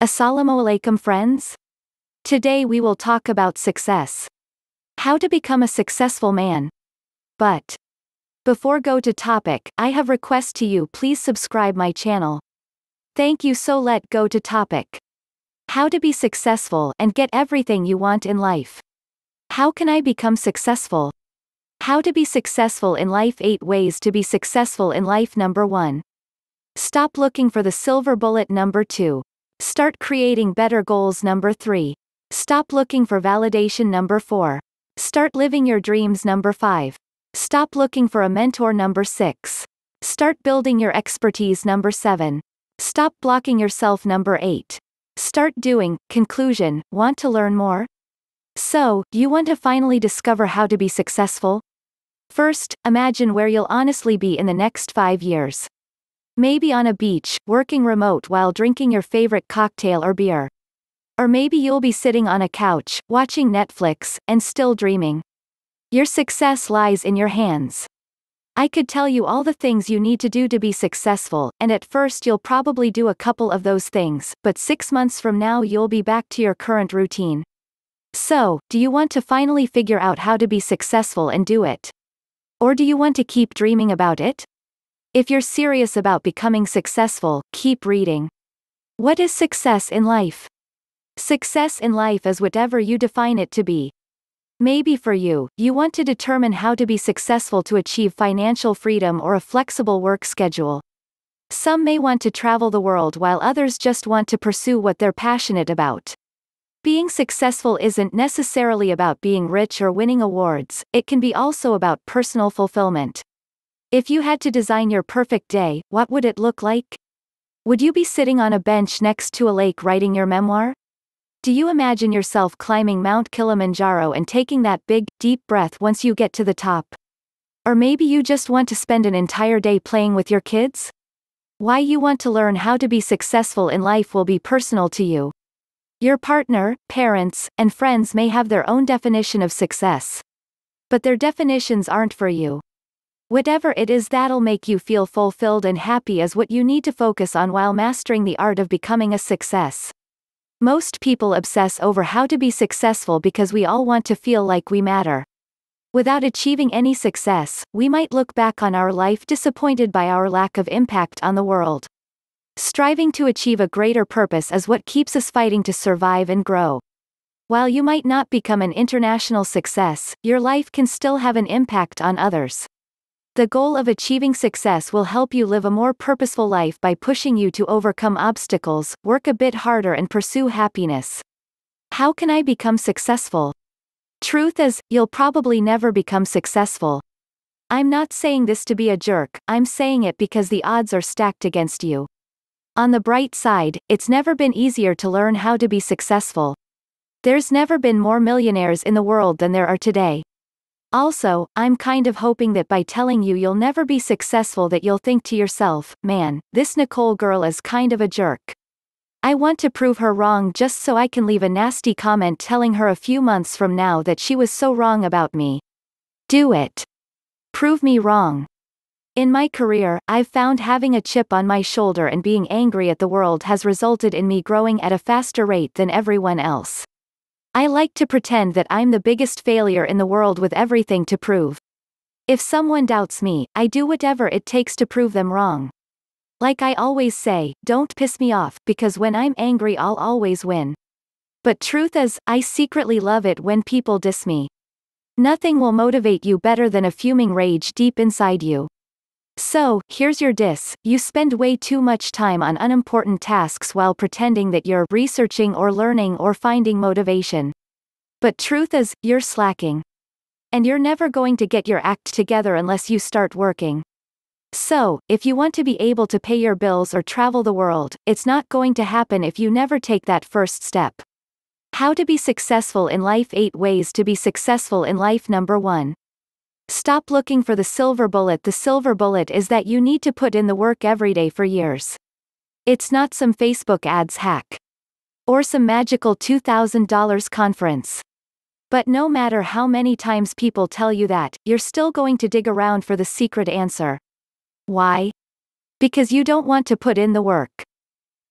Assalamu alaikum friends. Today we will talk about success. How to become a successful man. But before go to topic, I have request to you, please subscribe my channel. Thank you. So let go to topic. How to be successful and get everything you want in life. How can I become successful? How to be successful in life. 8 ways to be successful in life. Number 1. Stop looking for the silver bullet. Number 2. Start creating better goals. Number 3. Stop looking for validation. Number 4. Start living your dreams. Number 5. Stop looking for a mentor. Number 6. Start building your expertise. Number 7. Stop blocking yourself. Number 8. Start doing. Conclusion. Want to learn more? So, you want to finally discover how to be successful? First, imagine where you'll honestly be in the next 5 years. Maybe on a beach, working remote while drinking your favorite cocktail or beer. Or maybe you'll be sitting on a couch, watching Netflix, and still dreaming. Your success lies in your hands. I could tell you all the things you need to do to be successful, and at first you'll probably do a couple of those things, but 6 months from now you'll be back to your current routine. So, do you want to finally figure out how to be successful and do it? Or do you want to keep dreaming about it? If you're serious about becoming successful, keep reading. What is success in life? Success in life is whatever you define it to be. Maybe for you, you want to determine how to be successful to achieve financial freedom or a flexible work schedule. Some may want to travel the world while others just want to pursue what they're passionate about. Being successful isn't necessarily about being rich or winning awards, it can be also about personal fulfillment. If you had to design your perfect day, what would it look like? Would you be sitting on a bench next to a lake writing your memoir? Do you imagine yourself climbing Mount Kilimanjaro and taking that big, deep breath once you get to the top? Or maybe you just want to spend an entire day playing with your kids? Why you want to learn how to be successful in life will be personal to you. Your partner, parents, and friends may have their own definition of success. But their definitions aren't for you. Whatever it is that'll make you feel fulfilled and happy is what you need to focus on while mastering the art of becoming a success. Most people obsess over how to be successful because we all want to feel like we matter. Without achieving any success, we might look back on our life disappointed by our lack of impact on the world. Striving to achieve a greater purpose is what keeps us fighting to survive and grow. While you might not become an international success, your life can still have an impact on others. The goal of achieving success will help you live a more purposeful life by pushing you to overcome obstacles, work a bit harder and pursue happiness. How can I become successful? Truth is, you'll probably never become successful. I'm not saying this to be a jerk, I'm saying it because the odds are stacked against you. On the bright side, it's never been easier to learn how to be successful. There's never been more millionaires in the world than there are today. Also, I'm kind of hoping that by telling you you'll never be successful that you'll think to yourself, man, this Nicole girl is kind of a jerk. I want to prove her wrong just so I can leave a nasty comment telling her a few months from now that she was so wrong about me. Do it. Prove me wrong. In my career, I've found having a chip on my shoulder and being angry at the world has resulted in me growing at a faster rate than everyone else. I like to pretend that I'm the biggest failure in the world with everything to prove. If someone doubts me, I do whatever it takes to prove them wrong. Like I always say, don't piss me off, because when I'm angry I'll always win. But truth is, I secretly love it when people diss me. Nothing will motivate you better than a fuming rage deep inside you. So, here's your diss: you spend way too much time on unimportant tasks while pretending that you're researching or learning or finding motivation. But truth is, you're slacking. And you're never going to get your act together unless you start working. So, if you want to be able to pay your bills or travel the world, it's not going to happen if you never take that first step. How to be successful in life. 8 ways to be successful in life. Number 1. Stop looking for the silver bullet. The silver bullet is that you need to put in the work every day for years. It's not some Facebook ads hack. Or some magical $2,000 conference. But no matter how many times people tell you that, you're still going to dig around for the secret answer. Why? Because you don't want to put in the work.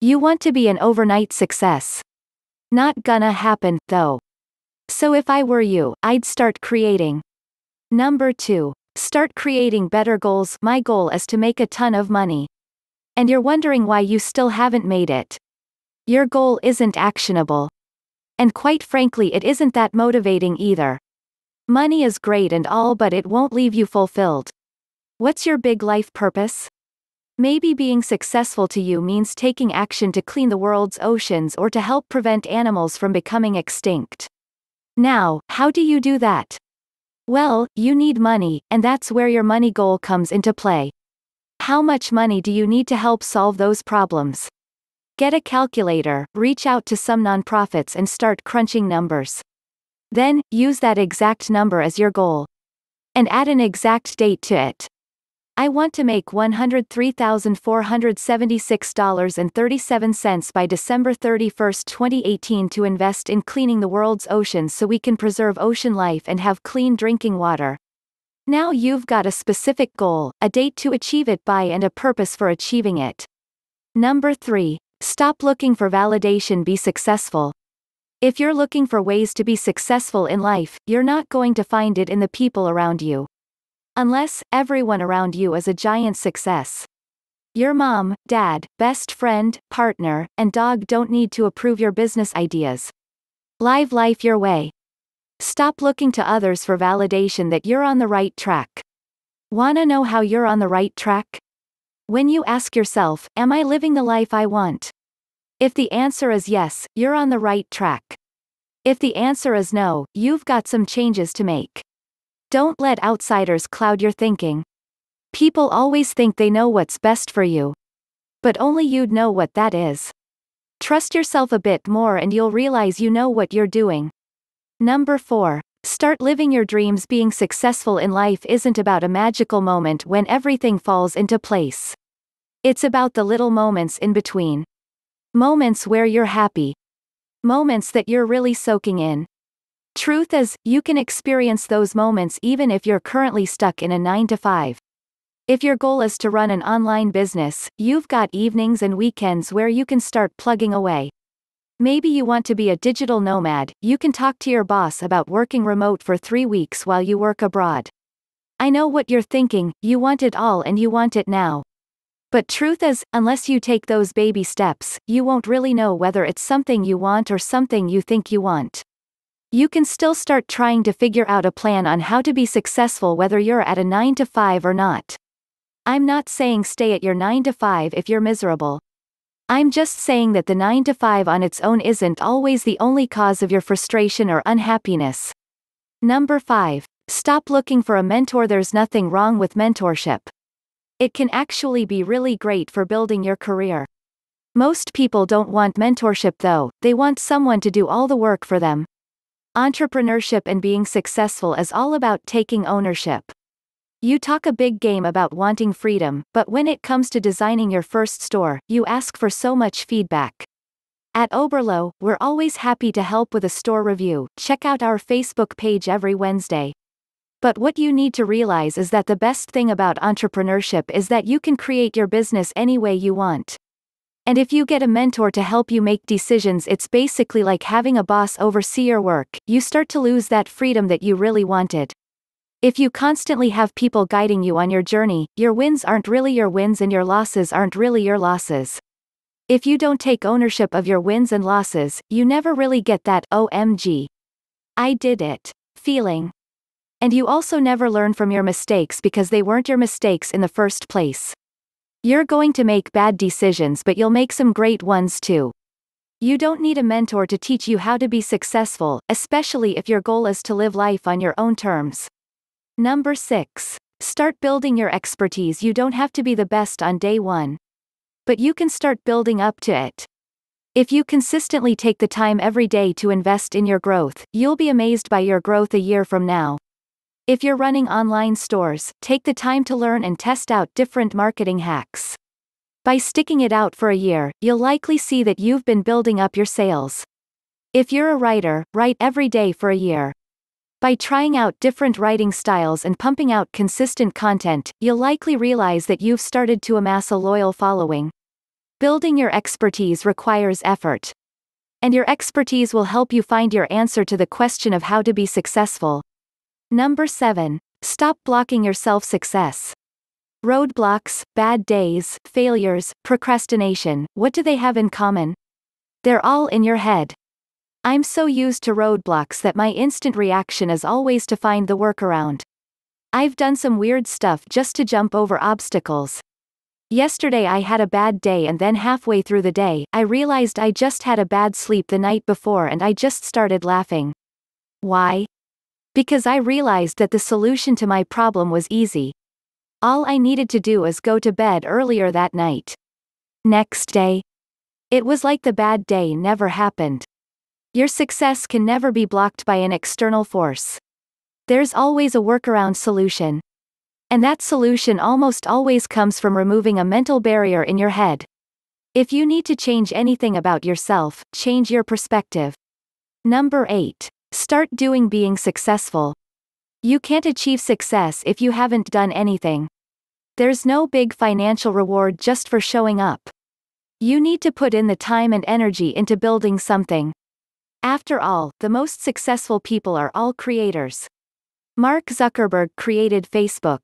You want to be an overnight success. Not gonna happen, though. So if I were you, I'd start creating. Number 2. Start creating better goals. My goal is to make a ton of money. And you're wondering why you still haven't made it. Your goal isn't actionable. And quite frankly, it isn't that motivating either. Money is great and all, but it won't leave you fulfilled. What's your big life purpose? Maybe being successful to you means taking action to clean the world's oceans or to help prevent animals from becoming extinct. Now, how do you do that? Well, you need money, and that's where your money goal comes into play. How much money do you need to help solve those problems? Get a calculator, reach out to some nonprofits and start crunching numbers. Then, use that exact number as your goal. And add an exact date to it. I want to make $103,476.37 by December 31, 2018 to invest in cleaning the world's oceans so we can preserve ocean life and have clean drinking water. Now you've got a specific goal, a date to achieve it by and a purpose for achieving it. Number 3. Stop looking for validation. Be successful. If you're looking for ways to be successful in life, you're not going to find it in the people around you. Unless everyone around you is a giant success. Your mom, dad, best friend, partner, and dog don't need to approve your business ideas. Live life your way. Stop looking to others for validation that you're on the right track. Wanna know how you're on the right track? When you ask yourself, am I living the life I want? If the answer is yes, you're on the right track. If the answer is no, you've got some changes to make. Don't let outsiders cloud your thinking. People always think they know what's best for you. But only you'd know what that is. Trust yourself a bit more and you'll realize you know what you're doing. Number 4. Start living your dreams. Being successful in life isn't about a magical moment when everything falls into place. It's about the little moments in between. Moments where you're happy. Moments that you're really soaking in. Truth is, you can experience those moments even if you're currently stuck in a 9-to-5. If your goal is to run an online business, you've got evenings and weekends where you can start plugging away. Maybe you want to be a digital nomad. You can talk to your boss about working remote for 3 weeks while you work abroad. I know what you're thinking, you want it all and you want it now. But truth is, unless you take those baby steps, you won't really know whether it's something you want or something you think you want. You can still start trying to figure out a plan on how to be successful whether you're at a 9-to-5 or not. I'm not saying stay at your 9-to-5 if you're miserable. I'm just saying that the 9-to-5 on its own isn't always the only cause of your frustration or unhappiness. Number 5. Stop looking for a mentor. There's nothing wrong with mentorship. It can actually be really great for building your career. Most people don't want mentorship though, they want someone to do all the work for them. Entrepreneurship and being successful is all about taking ownership. You talk a big game about wanting freedom, but when it comes to designing your first store, you ask for so much feedback. At Oberlo, we're always happy to help with a store review. Check out our Facebook page every Wednesday. But what you need to realize is that the best thing about entrepreneurship is that you can create your business any way you want. And if you get a mentor to help you make decisions, it's basically like having a boss oversee your work. You start to lose that freedom that you really wanted. If you constantly have people guiding you on your journey, your wins aren't really your wins and your losses aren't really your losses. If you don't take ownership of your wins and losses, you never really get that OMG, I did it feeling. And you also never learn from your mistakes because they weren't your mistakes in the first place. You're going to make bad decisions, but you'll make some great ones too. You don't need a mentor to teach you how to be successful, especially if your goal is to live life on your own terms. Number 6. Start building your expertise. You don't have to be the best on day one. But you can start building up to it. If you consistently take the time every day to invest in your growth, you'll be amazed by your growth a year from now. If you're running online stores, take the time to learn and test out different marketing hacks. By sticking it out for a year, you'll likely see that you've been building up your sales. If you're a writer, write every day for a year. By trying out different writing styles and pumping out consistent content, you'll likely realize that you've started to amass a loyal following. Building your expertise requires effort. And your expertise will help you find your answer to the question of how to be successful. Number 7. Stop blocking your self-success. Roadblocks, bad days, failures, procrastination, what do they have in common? They're all in your head. I'm so used to roadblocks that my instant reaction is always to find the workaround. I've done some weird stuff just to jump over obstacles. Yesterday I had a bad day and then halfway through the day, I realized I just had a bad sleep the night before and I just started laughing. Why? Because I realized that the solution to my problem was easy. All I needed to do was go to bed earlier that night. Next day. It was like the bad day never happened. Your success can never be blocked by an external force. There's always a workaround solution. And that solution almost always comes from removing a mental barrier in your head. If you need to change anything about yourself, change your perspective. Number 8. Start doing being successful. You can't achieve success if you haven't done anything. There's no big financial reward just for showing up. You need to put in the time and energy into building something. After all, the most successful people are all creators. Mark Zuckerberg created Facebook.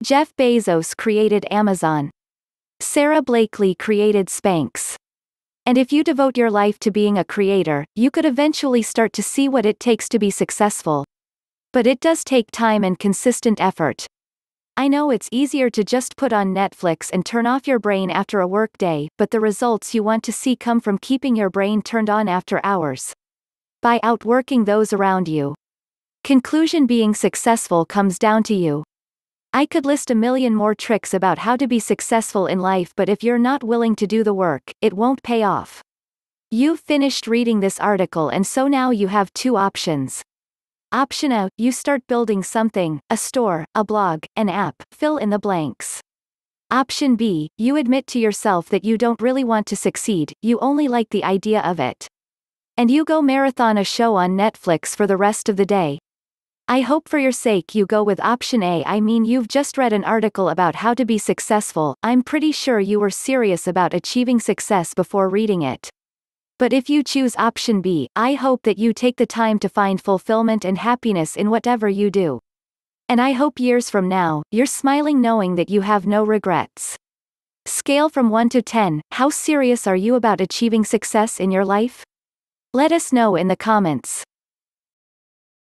Jeff Bezos created Amazon. Sarah Blakely created Spanx. And if you devote your life to being a creator, you could eventually start to see what it takes to be successful. But it does take time and consistent effort. I know it's easier to just put on Netflix and turn off your brain after a work day, but the results you want to see come from keeping your brain turned on after hours. By outworking those around you. Conclusion: being successful comes down to you. I could list a million more tricks about how to be successful in life, but if you're not willing to do the work, it won't pay off. You've finished reading this article and so now you have two options. Option A, you start building something, a store, a blog, an app, fill in the blanks. Option B, you admit to yourself that you don't really want to succeed, you only like the idea of it. And you go marathon a show on Netflix for the rest of the day. I hope for your sake you go with option A. I mean, you've just read an article about how to be successful, I'm pretty sure you were serious about achieving success before reading it. But if you choose option B, I hope that you take the time to find fulfillment and happiness in whatever you do. And I hope years from now, you're smiling knowing that you have no regrets. Scale from 1 to 10, how serious are you about achieving success in your life? Let us know in the comments.